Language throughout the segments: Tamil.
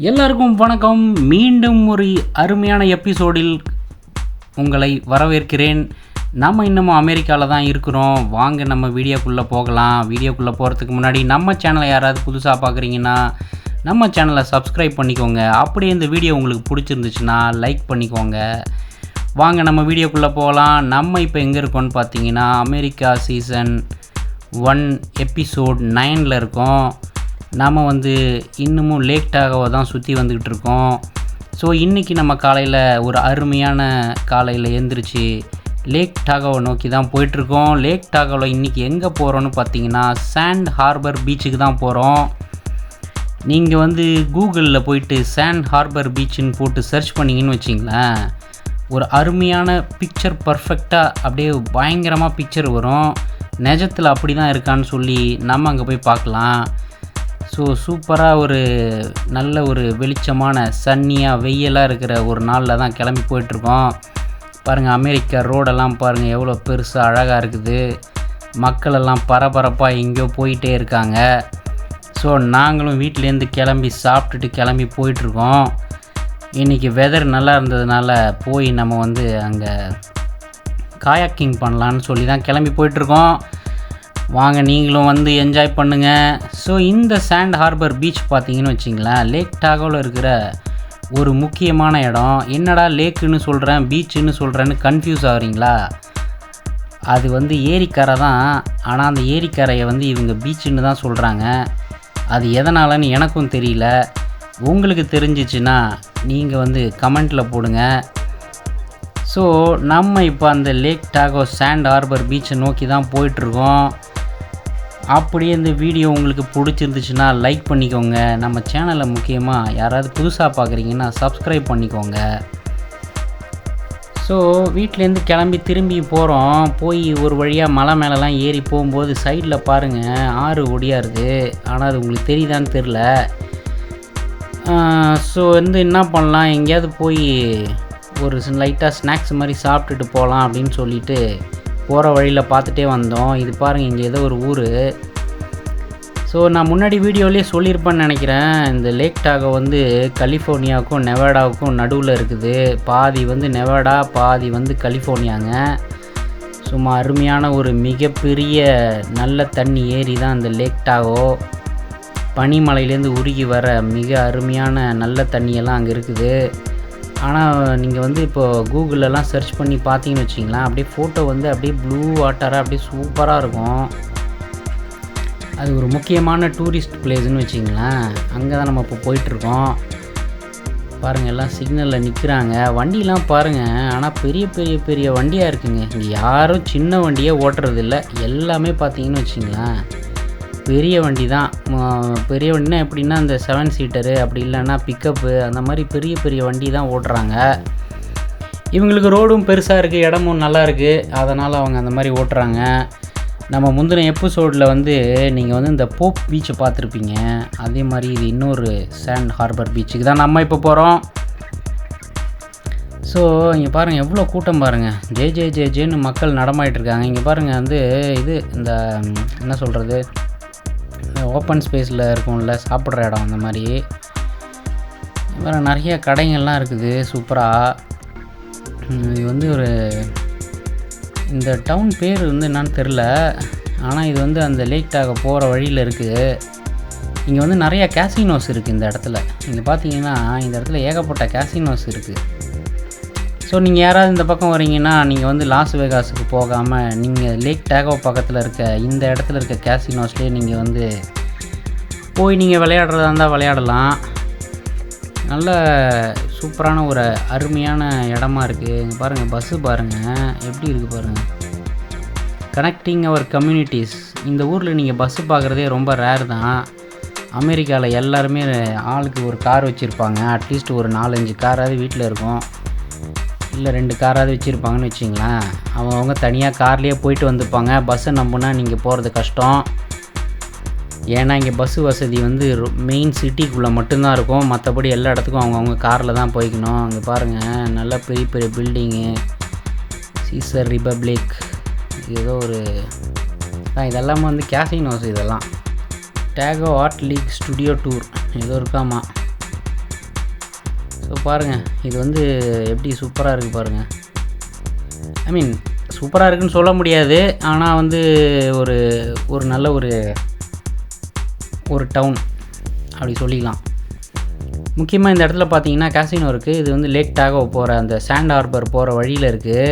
எல்லாருக்கும் வணக்கம். மீண்டும் ஒரு அருமையான எபிசோடில் உங்களை வரவேற்கிறேன். நம்ம இன்னமும் அமெரிக்காவில் தான் இருக்கிறோம். வாங்க நம்ம வீடியோக்குள்ளே போகலாம். வீடியோக்குள்ளே போகிறதுக்கு முன்னாடி நம்ம சேனலை யாராவது புதுசாக பார்க்குறீங்கன்னா நம்ம சேனலை சப்ஸ்கிரைப் பண்ணிக்கோங்க. அப்படியே இந்த வீடியோ உங்களுக்கு பிடிச்சிருந்துச்சுன்னா லைக் பண்ணிக்கோங்க. வாங்க நம்ம வீடியோக்குள்ளே போகலாம். நம்ம இப்போ எங்கே இருக்கோன்னு பார்த்தீங்கன்னா அமெரிக்கா சீசன் 1 எபிசோட் 9 இருக்கோம். நாம் இன்னமும் லேக் டாகோவை தான் சுற்றி வந்துக்கிட்டு இருக்கோம். ஸோ இன்றைக்கி நம்ம காலையில் ஒரு அருமையான காலையில் எழுந்திரிச்சு லேக் டாகோவை நோக்கி தான் போயிட்டுருக்கோம். லேக் டாகோவில் இன்றைக்கி எங்கே போகிறோன்னு பார்த்தீங்கன்னா சாண்ட் ஹார்பர் பீச்சுக்கு தான் போகிறோம். நீங்கள் கூகுளில் போயிட்டு சாண்ட் ஹார்பர் பீச்சுன்னு போட்டு சர்ச் பண்ணிங்கன்னு வச்சிங்களேன், ஒரு அருமையான பிக்சர் பர்ஃபெக்டாக அப்படியே பயங்கரமாக பிக்சர் வரும். நிஜத்தில் அப்படி தான் இருக்கான்னு சொல்லி நம்ம அங்கே போய் பார்க்கலாம். ஸோ சூப்பராக ஒரு நல்ல ஒரு வெளிச்சமான சன்னியாக வெயிலாக இருக்கிற ஒரு நாளில் தான் கிளம்பி போயிட்டுருக்கோம். பாருங்கள், அமெரிக்கா ரோடெல்லாம் பாருங்கள் எவ்வளோ பெருசாக அழகாக இருக்குது. மக்களெல்லாம் பரபரப்பாக எங்கேயோ போயிட்டே இருக்காங்க. ஸோ நாங்களும் வீட்டிலேருந்து கிளம்பி சாப்பிட்டுட்டு கிளம்பி போயிட்டுருக்கோம். இன்றைக்கி வெதர் நல்லா இருந்ததுனால போய் நம்ம அங்கே காயாக்கிங் பண்ணலான்னு சொல்லி தான் கிளம்பி போயிட்டுருக்கோம். வாங்க நீங்களும் என்ஜாய் பண்ணுங்கள். ஸோ இந்த சாண்ட் ஹார்பர் பீச் பார்த்தீங்கன்னு வச்சிங்களேன், லேக் டாகோவில் இருக்கிற ஒரு முக்கியமான இடம். என்னடா லேக்குன்னு சொல்கிறேன் பீச்சுன்னு சொல்கிறேன்னு கன்ஃபியூஸ் ஆகிறீங்களா? அது ஏரிக்கரை தான். ஆனால் அந்த ஏரிக்கரையை இவங்க பீச்சுன்னு தான் சொல்கிறாங்க. அது எதனாலன்னு எனக்கும் தெரியல. உங்களுக்கு தெரிஞ்சிச்சுன்னா நீங்கள் கமெண்ட்டில் போடுங்க. ஸோ நம்ம இப்போ அந்த லேக் டாகோ சாண்ட் ஹார்பர் பீச்சை நோக்கி தான் போயிட்டுருக்கோம். அப்படியே இந்த வீடியோ உங்களுக்கு பிடிச்சிருந்துச்சுன்னா லைக் பண்ணிக்கோங்க. நம்ம சேனலை முக்கியமாக யாராவது புதுசாக பார்க்குறீங்கன்னா சப்ஸ்கிரைப் பண்ணிக்கோங்க. ஸோ வீட்டிலேருந்து கிளம்பி திரும்பி போகிறோம். போய் ஒரு வழியாக மலை மேலெலாம் ஏறி போகும்போது சைடில் பாருங்கள் ஆறு ஒடியாருது. ஆனால் அது உங்களுக்கு தெரியுதான்னு தெரில. ஸோ என்ன பண்ணலாம், எங்கேயாவது போய் ஒரு லைட்டாக ஸ்நாக்ஸ் மாதிரி சாப்பிட்டுட்டு போகலாம் அப்படின்னு சொல்லிட்டு போகிற வழியில் பார்த்துட்டே வந்தோம். இது பாருங்கள், இங்கே ஏதோ ஒரு ஊர். ஸோ நான் முன்னாடி வீடியோலேயே சொல்லியிருப்பேன்னு நினைக்கிறேன். இந்த லேக் டாகோ கலிஃபோர்னியாவுக்கும் நெவாடாவுக்கும் நடுவில் இருக்குது. பாதி நெவாடா, பாதி கலிஃபோர்னியாங்க. சும்மா அருமையான ஒரு மிகப்பெரிய நல்ல தண்ணி ஏரி தான் இந்த லேக் டாகோ. பனிமலையிலேருந்து உருகி வர மிக அருமையான நல்ல தண்ணியெல்லாம் அங்கே இருக்குது. ஆனால் நீங்கள் இப்போது கூகுளெல்லாம் சர்ச் பண்ணி பார்த்தீங்கன்னு வச்சிங்களேன், அப்படியே ஃபோட்டோ அப்படியே ப்ளூ வாட்டராக அப்படியே சூப்பராக இருக்கும். அது ஒரு முக்கியமான டூரிஸ்ட் பிளேஸ்ன்னு வச்சிங்களேன். அங்கே தான் நம்ம இப்போ போயிட்டுருக்கோம். பாருங்கள், எல்லாம் சிக்னலில் நிற்கிறாங்க. வண்டிலாம் பாருங்கள், ஆனால் பெரிய பெரிய பெரிய வண்டியாக இருக்குங்க. இங்கே யாரும் சின்ன வண்டியே ஓட்டுறதில்ல. எல்லாமே பார்த்தீங்கன்னு வச்சிங்களேன் பெரிய வண்டி தான். பெரிய வண்டினா எப்படின்னா இந்த 7 சீட்டரு, அப்படி இல்லைன்னா பிக்கப்பு, அந்த மாதிரி பெரிய பெரிய வண்டி தான் ஓட்டுறாங்க. இவங்களுக்கு ரோடும் பெருசாக இருக்குது, இடமும் நல்லா இருக்குது. அதனால் அவங்க அந்த மாதிரி ஓட்டுறாங்க. நம்ம முந்தின எபிசோடில் நீங்கள் இந்த போப் பீச்சை பார்த்துருப்பீங்க. அதே மாதிரி இது இன்னொரு சாண்ட் ஹார்பர் பீச்சுக்கு தான் நம்ம இப்போ போகிறோம். ஸோ இங்கே பாருங்கள் எவ்வளோ கூட்டம் பாருங்கள். ஜேன்னு மக்கள் நடமாயிட்ருக்காங்க. இங்கே பாருங்கள் இது இந்த என்ன சொல்கிறது, ஓப்பன் ஸ்பேஸில் இருக்கும்ல சாப்பிட்ற இடம், அந்த மாதிரி வேறு நிறைய கடைங்கள்லாம் இருக்குது சூப்பராக. இது ஒரு இந்த டவுன் பேர் என்னன்னு தெரில. ஆனால் இது அந்த லேக் டாகோ போகிற வழியில் இருக்குது. இங்கே நிறைய கேசினோஸ் இருக்குது இந்த இடத்துல. இங்கே பார்த்தீங்கன்னா இந்த இடத்துல ஏகப்பட்ட கேசினோஸ் இருக்குது. ஸோ நீங்கள் யாராவது இந்த பக்கம் வரீங்கன்னா நீங்கள் லாஸ் வேகாஸுக்கு போகாமல் நீங்கள் லேக் டாகோ பக்கத்தில் இருக்க இந்த இடத்துல இருக்க கேசினோஸ்லேயே நீங்கள் போய் நீங்கள் விளையாடுறதா இருந்தால் விளையாடலாம். நல்ல சூப்பரான ஒரு அருமையான இடமா இருக்குது. இங்கே பாருங்கள், பஸ்ஸு பாருங்கள் எப்படி இருக்குது பாருங்கள். கனெக்டிங் அவர் கம்யூனிட்டிஸ். இந்த ஊரில் நீங்கள் பஸ்ஸு பார்க்குறதே ரொம்ப ரேர் தான். அமெரிக்காவில் எல்லாருமே ஆளுக்கு ஒரு கார் வச்சுருப்பாங்க. அட்லீஸ்ட் ஒரு 4-5 காராவது வீட்டில் இருக்கும். இல்லை 2 காராவது வச்சுருப்பாங்கன்னு வச்சிங்களேன். அவங்க தனியாக கார்லேயே போயிட்டு வந்துப்பாங்க. பஸ்ஸை நம்பினா நீங்கள் போகிறது கஷ்டம். ஏன்னா இங்கே பஸ்ஸு வசதி மெயின் சிட்டிக்குள்ளே மட்டும்தான் இருக்கும். மற்றபடி எல்லா இடத்துக்கும் அவங்கவுங்க காரில் தான் போய்க்கணும். அங்கே பாருங்கள் நல்ல பெரிய பெரிய பில்டிங்கு. சீசர் ரிபப்ளிக் ஏதோ ஒரு இதெல்லாமே கேசினோஸ். இதெல்லாம் டாகோ ஆர்ட் லீக் ஸ்டுடியோ டூர் ஏதோ இருக்காமா. ஸோ பாருங்கள், இது வந்து எப்படி சூப்பராக இருக்குது பாருங்கள். ஐ மீன் சூப்பராக இருக்குதுன்னு சொல்ல முடியாது, ஆனால் வந்து ஒரு ஒரு நல்ல ஒரு டவுன் அப்படி சொல்லிக்கலாம். முக்கியமாக இந்த இடத்துல பார்த்தீங்கன்னா கேசினோ இருக்குது. இது வந்து லேக் டாகோ போகிற அந்த சாண்ட் ஹார்பர் போகிற வழியில் இருக்குது.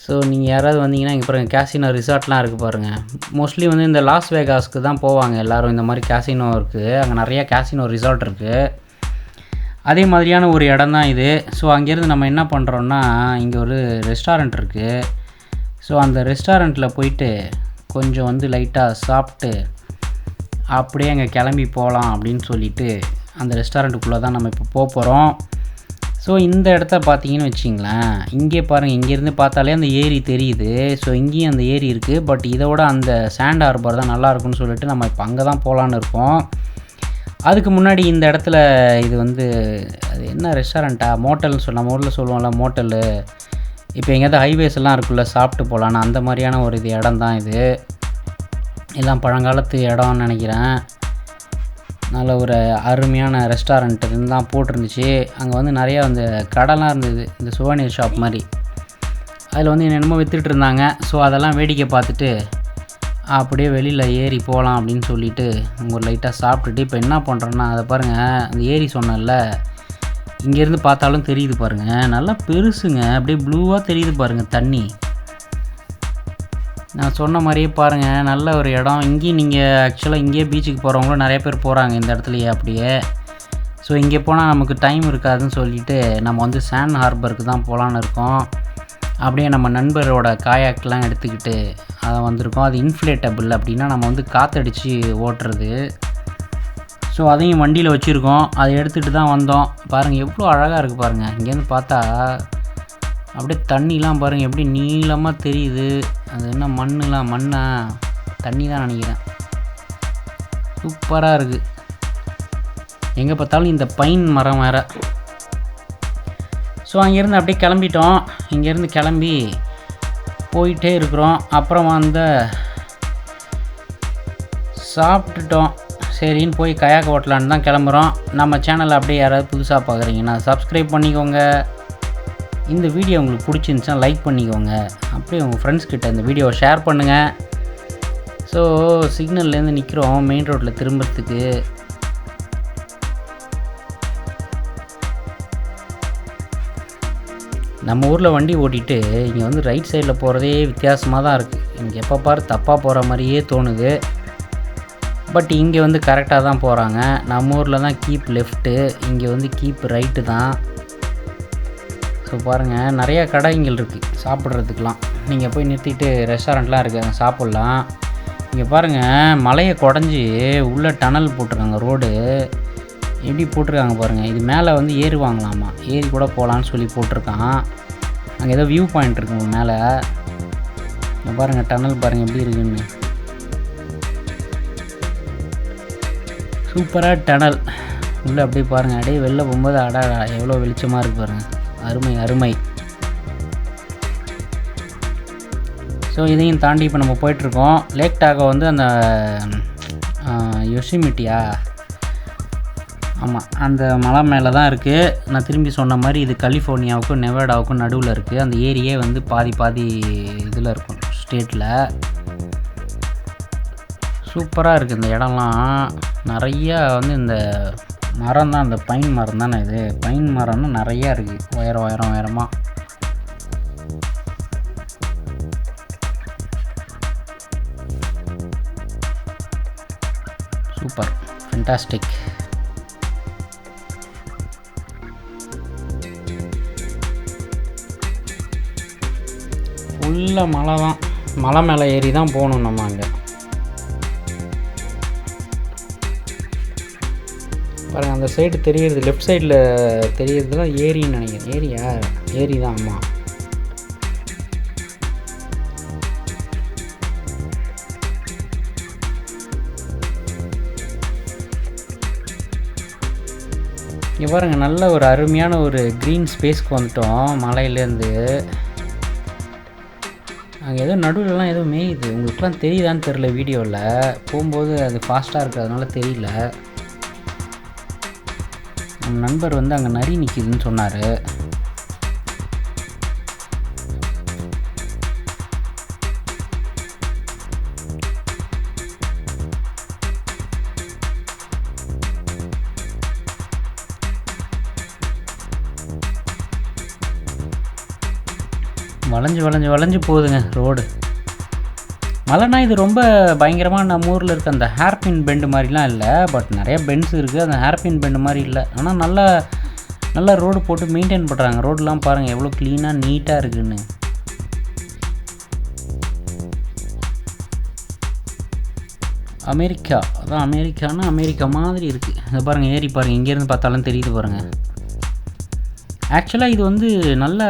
ஸோ நீங்கள் யாராவது வந்தீங்கன்னா இங்கே பாருங்கள், கேசினோ ரிசார்ட்லாம் இருக்குது பாருங்கள். மோஸ்ட்லி வந்து இந்த லாஸ் வேகாஸ்க்கு தான் போவாங்க எல்லோரும். இந்த மாதிரி கேசினோ இருக்குது, அங்கே நிறையா கேசினோ ரிசார்ட் இருக்குது. அதே மாதிரியான ஒரு இடம் தான் இது. ஸோ அங்கேருந்து நம்ம என்ன பண்ணுறோன்னா, இங்கே ஒரு ரெஸ்டாரண்ட் இருக்குது. ஸோ அந்த ரெஸ்டாரண்ட்டில் போயிட்டு கொஞ்சம் வந்து லைட்டாக சாப்பிட்டு அப்படியே அங்கே கிளம்பி போகலாம் அப்படின்னு சொல்லிவிட்டு அந்த ரெஸ்டாரண்ட்டுக்குள்ளே தான் நம்ம இப்போ போகிறோம். ஸோ இந்த இடத்த பார்த்தீங்கன்னு வச்சிங்களேன், இங்கே பாருங்கள், இங்கேருந்து பார்த்தாலே அந்த ஏரி தெரியுது. ஸோ இங்கேயும் அந்த ஏரி இருக்குது. பட் இதோட அந்த சாண்ட் ஹார்பர் தான் நல்லாயிருக்குன்னு சொல்லிட்டு நம்ம இப்போ அங்கே தான் போகலான்னு இருக்கோம். அதுக்கு முன்னாடி இந்த இடத்துல இது வந்து அது என்ன ரெஸ்டாரண்ட்டா, மோட்டல்னு நம்ம ஊரில் சொல்லுவோம்ல மோட்டலு. இப்போ எங்கேயாவது ஹைவேஸ் எல்லாம் இருக்குல்ல, சாப்பிட்டு போகலான்னு அந்த மாதிரியான ஒரு இடம் தான் இது. எல்லாம் பழங்காலத்து இடம்னு நினைக்கிறேன். நல்ல ஒரு அருமையான ரெஸ்டாரண்ட் தான் போட்டிருந்துச்சு. அங்கே வந்து நிறையா அந்த கடைலாம் இருந்தது, இந்த சுவனீர் ஷாப் மாதிரி. அதில் வந்து என்னென்னமோ விற்றுட்டு இருந்தாங்க. ஸோ அதெல்லாம் வேடிக்கை பார்த்துட்டு அப்படியே வெளியில் ஏறி போகலாம் அப்படின்னு சொல்லிவிட்டு அங்கே ஒரு லைட்டாக சாப்பிட்டுட்டு இப்போ என்ன பண்ணுறோன்னா, அதை பாருங்கள், அந்த ஏரி சொன்னல, இங்கேருந்து பார்த்தாலும் தெரியுது பாருங்கள், நல்லா பெருசுங்க, அப்படியே ப்ளூவாக தெரியுது பாருங்கள் தண்ணி. நான் சொன்ன மாதிரியே பாருங்கள், நல்ல ஒரு இடம். இங்கேயும் நீங்கள் ஆக்சுவலாக இங்கேயே பீச்சுக்கு போகிறவங்களும் நிறைய பேர் போகிறாங்க இந்த இடத்துலையே அப்படியே. ஸோ இங்கே போனால் நமக்கு டைம் இருக்காதுன்னு சொல்லிவிட்டு நம்ம வந்து சாண்ட் ஹார்பருக்கு தான் போகலான்னு இருக்கோம். அப்படியே நம்ம நண்பரோட காயாக்கெலாம் எடுத்துக்கிட்டு அதை வந்திருக்கோம். அது இன்ஃப்ளேட்டபிள், அப்படின்னா நம்ம வந்து காற்றடிச்சு ஓட்டுறது. ஸோ அதையும் வண்டியில் வச்சுருக்கோம், அதை எடுத்துகிட்டு தான் வந்தோம். பாருங்கள் எவ்வளோ அழகாக இருக்குது பாருங்கள். இங்கேருந்து பார்த்தா அப்படியே தண்ணிலாம் பாருங்கள் எப்படி நீளமாக தெரியுது. அது என்ன மண்ணா தண்ணி தான் நினைக்கிறேன். சூப்பராக இருக்குது. எங்கே பார்த்தாலும் இந்த பைன் மரம் வேறு. ஸோ அங்கேருந்து அப்படியே கிளம்பிட்டோம். இங்கேருந்து கிளம்பி போயிட்டே இருக்கிறோம். அப்புறம் வந்து சாப்பிட்டுட்டோம். சரின்னு போய் கயாக் ஓட்டலான்னு தான் கிளம்புறோம். நம்ம சேனலை அப்படியே யாராவது புதுசாக பார்க்குறீங்கன்னா சப்ஸ்கிரைப் பண்ணிக்கோங்க. இந்த வீடியோ உங்களுக்கு பிடிச்சிருந்துச்சுன்னா லைக் பண்ணிக்கோங்க. அப்படியே உங்கள் ஃப்ரெண்ட்ஸ்கிட்ட இந்த வீடியோவை ஷேர் பண்ணுங்கள். ஸோ சிக்னல்லேருந்து நிற்கிறோம் மெயின் ரோட்டில் திரும்புறதுக்கு. நம்ம ஊரில் வண்டி ஓட்டிகிட்டு இங்கே வந்து ரைட் சைடில் போகிறதே வித்தியாசமாக தான் இருக்குது. எனக்கு எப்போ பாரு தப்பாக போகிற மாதிரியே தோணுது. பட் இங்கே வந்து கரெக்டாக தான் போகிறாங்க. நம்ம ஊரில் தான் கீப் லெஃப்ட்டு, இங்கே வந்து கீப் ரைட்டு தான். ஸோ பாருங்கள், நிறையா கடைங்கள் இருக்குது சாப்பிட்றதுக்கெலாம். நீங்கள் போய் நிறுத்திட்டு ரெஸ்டாரண்ட்லாம் இருக்குது, அங்கே சாப்பிட்லாம். இங்கே பாருங்கள், மலையை குடஞ்சி உள்ளே டனல் போட்டிருக்காங்க. ரோடு எப்படி போட்டிருக்காங்க பாருங்கள். இது மேலே வந்து ஏறுவாங்களாமா, ஏறி கூட போகலான்னு சொல்லி போட்டிருக்கான். அங்கே ஏதோ வியூ பாயிண்ட் இருக்குங்க மேலே. இங்கே பாருங்கள் டனல் பாருங்கள் எப்படி இருக்குன்னு. சூப்பராக டனல் உள்ளே அப்படியே பாருங்கள். அப்படியே வெளில போகும்போது எவ்வளோ வெளிச்சமாக இருக்குது பாருங்கள். அருமை. ஸோ இதையும் தாண்டி இப்போ நம்ம போயிட்டுருக்கோம். லேக் டாகோ வந்து அந்த யோசிமிட்டியா, ஆமாம், அந்த மலை மேலே தான் இருக்குது. நான் திரும்பி சொன்ன மாதிரி இது கலிஃபோர்னியாவுக்கும் நெவாடாவுக்கும் நடுவில் இருக்குது. அந்த ஏரியே வந்து பாதி இதில் இருக்கும், ஸ்டேட்டில். சூப்பராக இருக்குது இந்த இடம்லாம். நிறையா வந்து இந்த மரம் தான், இந்த பைன் மரம் தானே இது. பைன் மரம்னா நிறையா இருக்குது, உயரமாக. Super, fantastic. ஃபுல்லாக மலை தான், மலை மேலே ஏறி தான் போகணும் நம்ம. அங்கே பாருங்கள், அந்த சைடு தெரியுறது, லெஃப்ட் சைடில் தெரியுறது தான் ஏரின்னு நினைக்கிறேன். ஏரி தான். ஆமாம், இங்கே பாருங்கள், நல்ல ஒரு அருமையான ஒரு க்ரீன் ஸ்பேஸ்க்கு வந்துட்டோம் மலையிலேருந்து. அங்கே ஏதோ நடுவில்லாம் ஏதோ மேயுது, உங்களுக்குலாம் தெரியுதான்னு தெரில. வீடியோவில் போகும்போது அது ஃபாஸ்ட்டாக இருக்குது, அதனால தெரியல. நம்ம நண்பர் வந்து அங்கே நரி நிற்கிதுன்னு சொன்னார். வளைஞ்சு போகுதுங்க ரோடு. மலைனா இது ரொம்ப பயங்கரமாக நம்ம ஊரில் இருக்க அந்த ஹேர்பின் பெண்டு மாதிரிலாம் இல்லை. பட் நிறைய பெண்ட்ஸ் இருக்குது, அந்த ஹேர்பின் பெண்டு மாதிரி இல்லை. ஆனால் நல்லா ரோடு போட்டு மெயின்டைன் பண்ணுறாங்க. ரோடெலாம் பாருங்கள் எவ்வளோ க்ளீனாக நீட்டாக இருக்குதுன்னு. அமெரிக்கா, அதான் அமெரிக்கானா அமெரிக்கா மாதிரி இருக்குது. அதை பாருங்கள், ஏறி பாருங்கள், இங்கேருந்து பார்த்தாலும் தெரியுது பாருங்கள். ஆக்சுவலாக இது வந்து நல்ல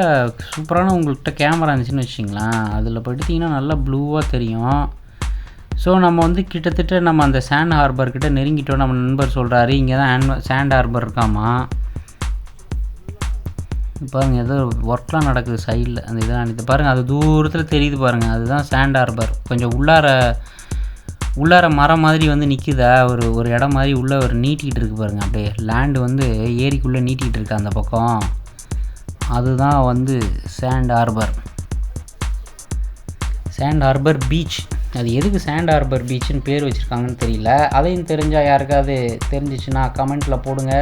சூப்பரான உங்கள்கிட்ட கேமரா இருந்துச்சுன்னு வச்சிங்களேன், அதில் படுத்திங்கன்னா நல்லா ப்ளூவாக தெரியும். ஸோ நம்ம வந்து கிட்டத்தட்ட நம்ம அந்த சாண்ட் ஹார்பர்கிட்ட நெருங்கிட்டோம். நம்ம நண்பர் சொல்கிறாரு இங்கே தான் சாண்ட் ஹார்பர் இருக்காமா. பாருங்கள் ஏதோ ஒர்க்லாம் நடக்குது சைடில். அந்த இதெல்லாம் இது பாருங்கள், அது தூரத்தில் தெரியுது பாருங்கள், அதுதான் சாண்ட் ஹார்பர். கொஞ்சம் உள்ளார மரம் மாதிரி வந்து நிற்குதா, ஒரு இடம் மாதிரி உள்ளே ஒரு நீட்டிகிட்டு இருக்குது பாருங்கள். அப்படியே லேண்டு வந்து ஏரிக்குள்ளே நீட்டிகிட்டு இருக்கு அந்த பக்கம். அதுதான் வந்து சாண்ட் ஹார்பர் பீச். அது எதுக்கு சாண்ட் ஹார்பர் பீச்சுன்னு பேர் வச்சுருக்காங்கன்னு தெரியல. அதையும் தெரிஞ்சால் யாருக்காவது தெரிஞ்சிச்சுன்னா கமெண்ட்டில் போடுங்க.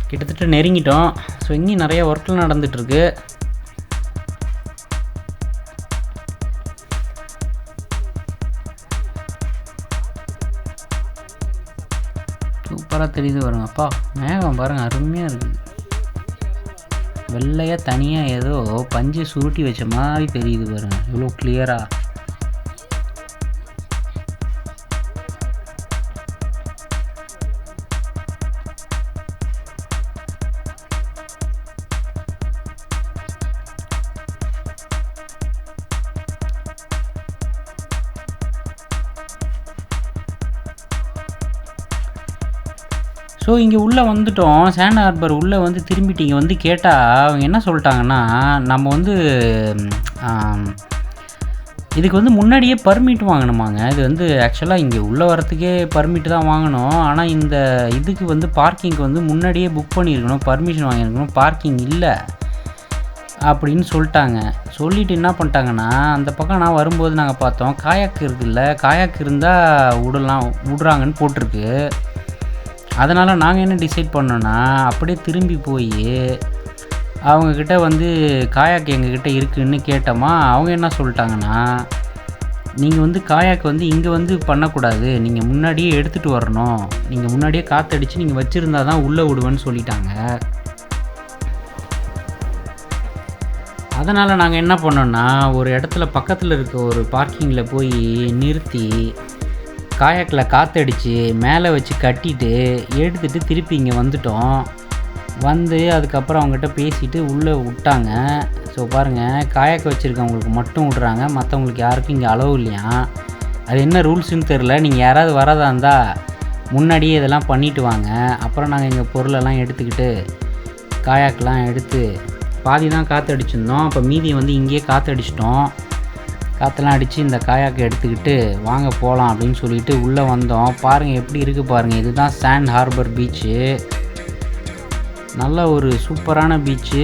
கிட்டத்தட்ட நெருங்கிட்டோம். ஸோ இங்கேயும் நிறைய ஒர்க்கில் நடந்துகிட்ருக்கு. சூப்பராக தெரியுது பாருங்க. அப்பா மேகம் பாருங்கள் அருமையாக இருக்குது. வெள்ளையாக தனியாக ஏதோ பஞ்சு சுருட்டி வச்ச மாதிரி தெரியுது பாருங்கள், இவ்வளோ கிளியராக. ஸோ இங்கே உள்ளே வந்துட்டோம், சாண்ட் ஹார்பர் உள்ளே வந்து திரும்பிட்டு இங்கே வந்து கேட்டால் அவங்க என்ன சொல்லிட்டாங்கன்னா, நம்ம வந்து இதுக்கு வந்து முன்னாடியே பர்மிட் வாங்கணுமாங்க. இது வந்து ஆக்சுவலாக இங்கே உள்ளே வரத்துக்கே பர்மிட் தான் வாங்கணும். ஆனால் இந்த இதுக்கு வந்து பார்க்கிங்க்கு வந்து முன்னாடியே புக் பண்ணியிருக்கணும், பர்மிஷன் வாங்கியிருக்கணும். பார்க்கிங் இல்லை அப்படின்னு சொல்லிட்டாங்க. சொல்லிவிட்டு என்ன பண்ணிட்டாங்கன்னா, அந்த பக்கம் நான் வரும்போது நாங்கள் பார்த்தோம் காயாக்கு இருக்குல்ல, காயாக்கு இருந்தால் விடுறாங்கன்னு போட்டிருக்கு. அதனால் நாங்கள் என்ன டிசைட் பண்ணோன்னா, அப்படியே திரும்பி போய் அவங்கக்கிட்ட வந்து காயாக்கு எங்ககிட்ட இருக்குதுன்னு கேட்டோமா. அவங்க என்ன சொல்லிட்டாங்கன்னா, நீங்கள் வந்து காயாக்கு வந்து இங்கே வந்து பண்ணக்கூடாது, நீங்கள் முன்னாடியே எடுத்துகிட்டு வரணும், நீங்கள் முன்னாடியே காற்றடிச்சு நீங்கள் வச்சுருந்தா தான் உள்ளே விடுவேன்னு சொல்லிட்டாங்க. அதனால் நாங்கள் என்ன பண்ணோன்னா, ஒரு இடத்துல பக்கத்தில் இருக்க ஒரு பார்க்கிங்கில் போய் நிறுத்தி காயாக்கில் காற்றடிச்சு மேலே வச்சு கட்டிட்டு எடுத்துகிட்டு திருப்பி இங்கே வந்துட்டோம். வந்து அதுக்கப்புறம் அவங்ககிட்ட பேசிவிட்டு உள்ளே விட்டாங்க. ஸோ பாருங்கள், காயாக்கு வச்சுருக்கவங்களுக்கு மட்டும் விட்றாங்க, மற்றவங்களுக்கு யாருக்கும் இங்கே அளவு இல்லையா. அது என்ன ரூல்ஸுன்னு தெரில. நீங்கள் யாராவது வரதா இருந்தால் முன்னாடியே இதெல்லாம் பண்ணிவிட்டு வாங்க. அப்புறம் நாங்கள் எங்கள் பொருளெல்லாம் எடுத்துக்கிட்டு காயாக்கெலாம் எடுத்து பாதி தான் காற்றடிச்சிருந்தோம், அப்போ மீதியை வந்து இங்கேயே காற்றடிச்சிட்டோம். காற்றெல்லாம் அடித்து இந்த காயாக்கை எடுத்துக்கிட்டு வாங்க போகலாம் அப்படின்னு சொல்லிட்டு உள்ளே வந்தோம். பாருங்கள் எப்படி இருக்குது பாருங்கள், இதுதான் சாண்ட் ஹார்பர் பீச்சு. நல்ல ஒரு சூப்பரான பீச்சு.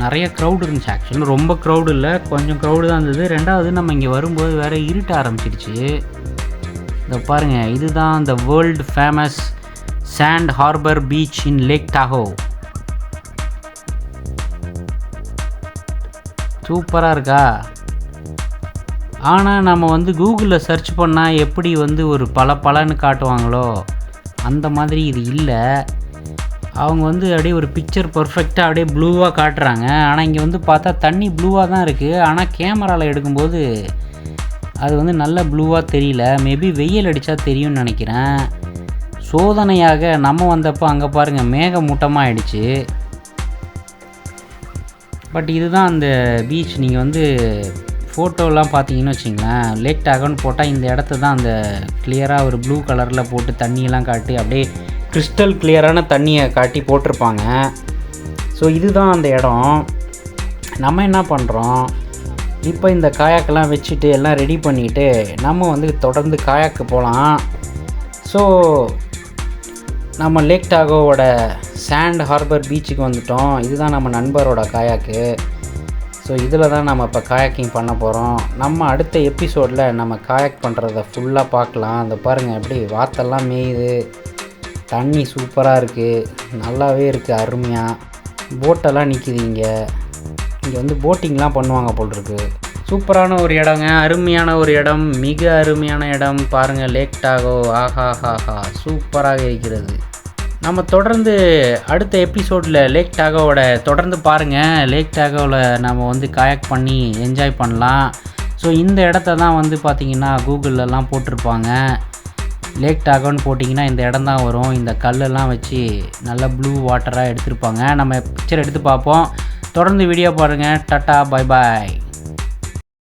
நிறைய க்ரௌடு இருந்துச்சு. ஆக்சுவலாக ரொம்ப க்ரௌடு இல்லை, கொஞ்சம் க்ரௌடு தான் இருந்தது. ரெண்டாவது நம்ம இங்கே வரும்போது வேறு இருட்ட ஆரம்பிச்சிடுச்சு. இதை பாருங்கள், இதுதான் இந்த world famous Sand Harbor beach in Lake Tahoe. சூப்பராக இருக்கா? ஆனால் நம்ம வந்து கூகுளில் சர்ச் பண்ணால் எப்படி வந்து ஒரு பலன்னு காட்டுவாங்களோ அந்த மாதிரி இது இல்லை. அவங்க வந்து அப்படியே ஒரு பிக்சர் பர்ஃபெக்டாக அப்படியே ப்ளூவாக காட்டுறாங்க. ஆனால் இங்கே வந்து பார்த்தா தண்ணி ப்ளூவாக தான் இருக்குது. ஆனால் கேமராவில் எடுக்கும்போது அது வந்து நல்ல ப்ளூவாக தெரியல. மேபி வெயில் அடித்தா தெரியும்னு நினைக்கிறேன். சோதனையாக நம்ம வந்தப்போ அங்கே பாருங்கள் மேகமூட்டமாக ஆயிடுச்சு. பட் இதுதான் அந்த பீச். நீங்கள் வந்து ஃபோட்டோலாம் பார்த்தீங்கன்னு வச்சிங்களேன், லேக் டாகோன்னு போட்டால் இந்த இடத்த தான் அந்த கிளியராக ஒரு ப்ளூ கலரில் போட்டு தண்ணியெல்லாம் காட்டி அப்படியே கிறிஸ்டல் கிளியரான தண்ணியை காட்டி போட்டிருப்பாங்க. ஸோ இதுதான் அந்த இடம். நம்ம என்ன பண்ணுறோம், இப்போ இந்த காயாக்கெல்லாம் வச்சுட்டு எல்லாம் ரெடி பண்ணிவிட்டு நம்ம வந்து தொடர்ந்து காயாக்கு போகலாம். ஸோ நம்ம லேக் டாகோவோட சாண்ட் ஹார்பர் பீச்சுக்கு வந்துட்டோம். இதுதான் நம்ம நண்பரோட காயாக்கு. ஸோ இதில் தான் நம்ம இப்போ காயாக்கிங் பண்ண போகிறோம். நம்ம அடுத்த எபிசோடில் நம்ம காயாக் பண்ணுறத ஃபுல்லாக பார்க்கலாம். அந்த பாருங்கள் எப்படி வாத்தெல்லாம் மேயுது, தண்ணி சூப்பராக இருக்குது, நல்லாவே இருக்குது, அருமையாக போட்டெல்லாம் நிற்கிது. இங்கே வந்து போட்டிங்லாம் பண்ணுவாங்க போல் இருக்குது. சூப்பரான ஒரு இடங்க, அருமையான ஒரு இடம், மிக அருமையான இடம். பாருங்கள் லேக் டாகோ, ஆஹாஹாஹா சூப்பராக இருக்கிறது. நம்ம தொடர்ந்து அடுத்த எபிசோடில் லேக் டாகோவோட தொடர்ந்து பாருங்கள். லேக் டாகோவில் நம்ம வந்து காயாக் பண்ணி என்ஜாய் பண்ணலாம். ஸோ இந்த இடத்த தான் வந்து பார்த்திங்கன்னா கூகுளெலாம் போட்டிருப்பாங்க. லேக் டாகோன்னு போட்டிங்கன்னா இந்த இடம் தான் வரும். இந்த கல்லெல்லாம் வச்சு நல்ல ப்ளூ வாட்டராக எடுத்திருப்பாங்க. நம்ம பிக்சர் எடுத்து பார்ப்போம். தொடர்ந்து வீடியோ பாருங்கள். Tata, bye bye.